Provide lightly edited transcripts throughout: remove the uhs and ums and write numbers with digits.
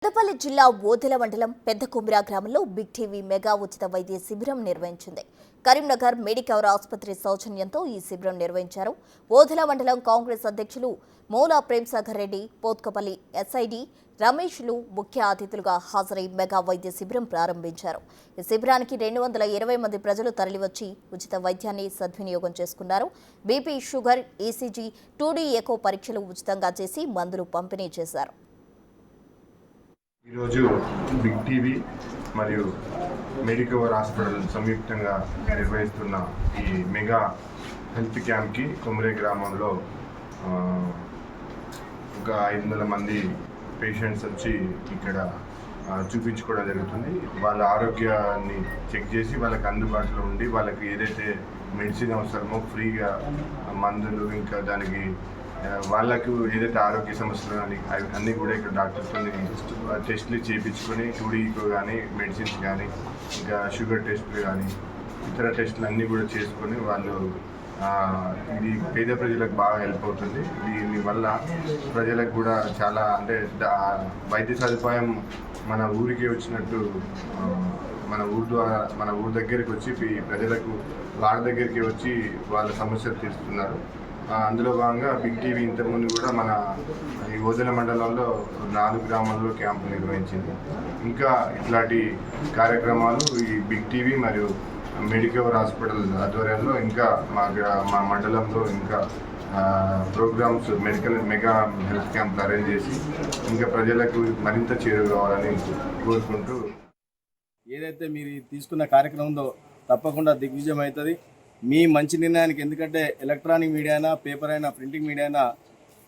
పెద్దపల్లి జిల్లా ఓదెల మండలం పెద్ద కుమ్రా గ్రామంలో బిగ్ టీవీ మెగా ఉచిత వైద్య శిబిరం నిర్వహించింది. కరీంనగర్ మెడికవర్ ఆసుపత్రి సౌజన్యంతో ఈ శిబిరం నిర్వహించారు. ఓదెల మండలం కాంగ్రెస్ అధ్యక్షులు మూలా ప్రేమ్సాగర్ రెడ్డి, పోత్కపల్లి ఎస్ఐడి రమేష్లు ముఖ్య అతిథులుగా హాజరై మెగా వైద్య శిబిరం ప్రారంభించారు. ఈ శిబిరానికి 220 మంది ప్రజలు తరలివచ్చి ఉచిత వైద్యాన్ని సద్వినియోగం చేసుకున్నారు. BP, sugar, ECG, 2D echo పరీక్షలు ఉచితంగా చేసి మందులు పంపిణీ చేశారు. ఈరోజు బిగ్ టీవీ మరియు మెడికవర్ హాస్పిటల్ సంయుక్తంగా నిర్వహిస్తున్న ఈ మెగా హెల్త్ క్యాంప్కి కుమ్రే గ్రామంలో ఒక 500 మంది పేషెంట్స్ వచ్చి ఇక్కడ చూపించుకోవడం జరుగుతుంది. వాళ్ళ ఆరోగ్యాన్ని చెక్ చేసి వాళ్ళకి అందుబాటులో ఉండి వాళ్ళకి ఏదైతే మెడిసిన్ అవసరమో ఫ్రీగా మందులు, ఇంకా దానికి వాళ్ళకు ఏదైతే ఆరోగ్య సమస్యలు కానీ అన్నీ కూడా ఇక్కడ డాక్టర్తో టెస్టులు చేయించుకొని 2D కానీ మెడిసిన్స్ కానీ ఇంకా షుగర్ టెస్టులు కానీ ఇతర టెస్టులు అన్నీ కూడా చేసుకొని వాళ్ళు ఇది పేద ప్రజలకు బాగా హెల్ప్ అవుతుంది. దీనివల్ల ప్రజలకు కూడా చాలా అంటే వైద్య సదుపాయం మన ఊరికి వచ్చినట్టు మన ఊరు దగ్గరికి వచ్చి ప్రజలకు వాళ్ళ దగ్గరికి వచ్చి వాళ్ళ సమస్యలు తీరుస్తున్నారు. అందులో భాగంగా బిగ్ టీవీ ఇంతకుముందు కూడా మన ఈ ఓదెల మండలంలో 4 గ్రామాల్లో క్యాంపు నిర్వహించింది. ఇంకా ఇట్లాంటి కార్యక్రమాలు ఈ బిగ్ టీవీ మరియు మెడికవర్ హాస్పిటల్ ఆధ్వర్యంలో ఇంకా మా మండలంలో ఇంకా ప్రోగ్రామ్స్ మెగా హెల్త్ క్యాంప్లు అరేంజ్ చేసి ఇంకా ప్రజలకు మరింత చేరుకోవాలని కోరుకుంటూ ఏదైతే మీరు తీసుకున్న కార్యక్రమం ఉందో తప్పకుండా దిగ్విజయం అవుతుంది. మీ మంచి నిర్ణయానికి, ఎందుకంటే ఎలక్ట్రానిక్ మీడియా అయినా, పేపర్ అయినా, ప్రింటింగ్ మీడియా అయినా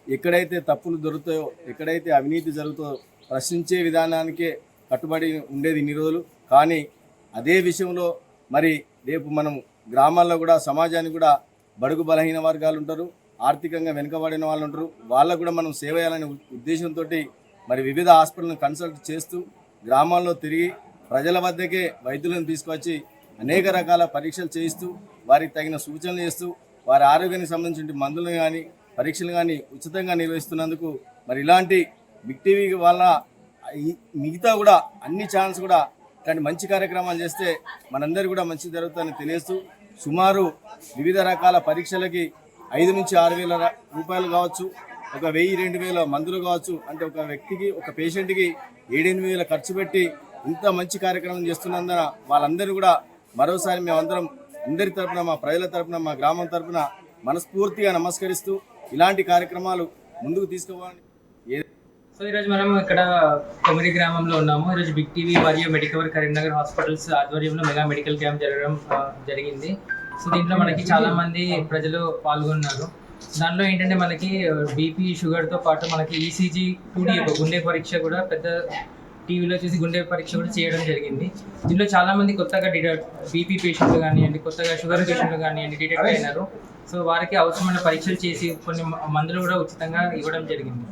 ఎక్కడైతే తప్పులు దొరుకుతాయో, ఎక్కడైతే అవినీతి జరుగుతుందో ప్రశ్నించే విధానానికే కట్టుబడి ఉండేది ఇన్ని రోజులు. కానీ అదే విషయంలో మరి రేపు మనం గ్రామాల్లో కూడా సమాజానికి కూడా బడుగు బలహీన వర్గాలు ఉంటారు, ఆర్థికంగా వెనుకబడిన వాళ్ళు ఉంటారు, వాళ్ళకు కూడా మనం సేవ చేయాలనే ఉద్దేశంతో మరి వివిధ హాస్పిటల్ని కన్సల్ట్ చేస్తూ గ్రామాల్లో తిరిగి ప్రజల వద్దకే వైద్యులను తీసుకొచ్చి అనేక రకాల పరీక్షలు చేయిస్తూ వారికి తగిన సూచనలు చేస్తూ వారి ఆరోగ్యానికి సంబంధించిన మందులు కానీ పరీక్షలు కానీ ఉచితంగా నిర్వహిస్తున్నందుకు మరి ఇలాంటి బిగ్ టీవీ వల్ల మిగతా కూడా అన్ని ఛానల్స్ కూడా ఇలాంటి మంచి కార్యక్రమాలు చేస్తే మనందరూ కూడా మంచి జరుగుతుందని తెలియస్తూ సుమారు వివిధ రకాల పరీక్షలకి 5 నుంచి 6 వేల రూపాయలు కావచ్చు, ఒక 1000-2000 మందులు కావచ్చు, అంటే ఒక వ్యక్తికి, ఒక పేషెంట్కి 7-8 వేల ఖర్చు పెట్టి ఇంత మంచి కార్యక్రమం చేస్తున్నందున వాళ్ళందరూ కూడా మరోసారి మేమందరం అందరి తరపున, మా ప్రజల తరపున, మా గ్రామం తరపున మనస్ఫూర్తిగా నమస్కరిస్తూ ఇలాంటి కార్యక్రమాలు ముందుకు తీసుకోవాలని. సో ఈరోజు మనం ఇక్కడ కొమిరి గ్రామంలో ఉన్నాము. ఈరోజు బిగ్ టీవీ మరియు మెడికవర్ కరీంనగర్ హాస్పిటల్స్ ఆధ్వర్యంలో మెగా మెడికల్ క్యాంప్ జరిగింది. సో దీంట్లో మనకి చాలా మంది ప్రజలు పాల్గొన్నారు. దానిలో ఏంటంటే మనకి బీపీ, షుగర్తో పాటు మనకి ఈసీజీ, 2D గుండె పరీక్ష కూడా పెద్ద టీవీలో చూసి గుండె పరీక్ష కూడా చేయడం జరిగింది. దీనిలో చాలా మంది కొత్తగా బీపీ పేషెంట్లు కానివ్వండి, కొత్తగా షుగర్ పేషెంట్లు కానివ్వండి డిటెక్ట్ అయినారు. సో వారికి అవసరమైన పరీక్షలు చేసి కొన్ని మందులు కూడా ఉచితంగా ఇవ్వడం జరిగింది.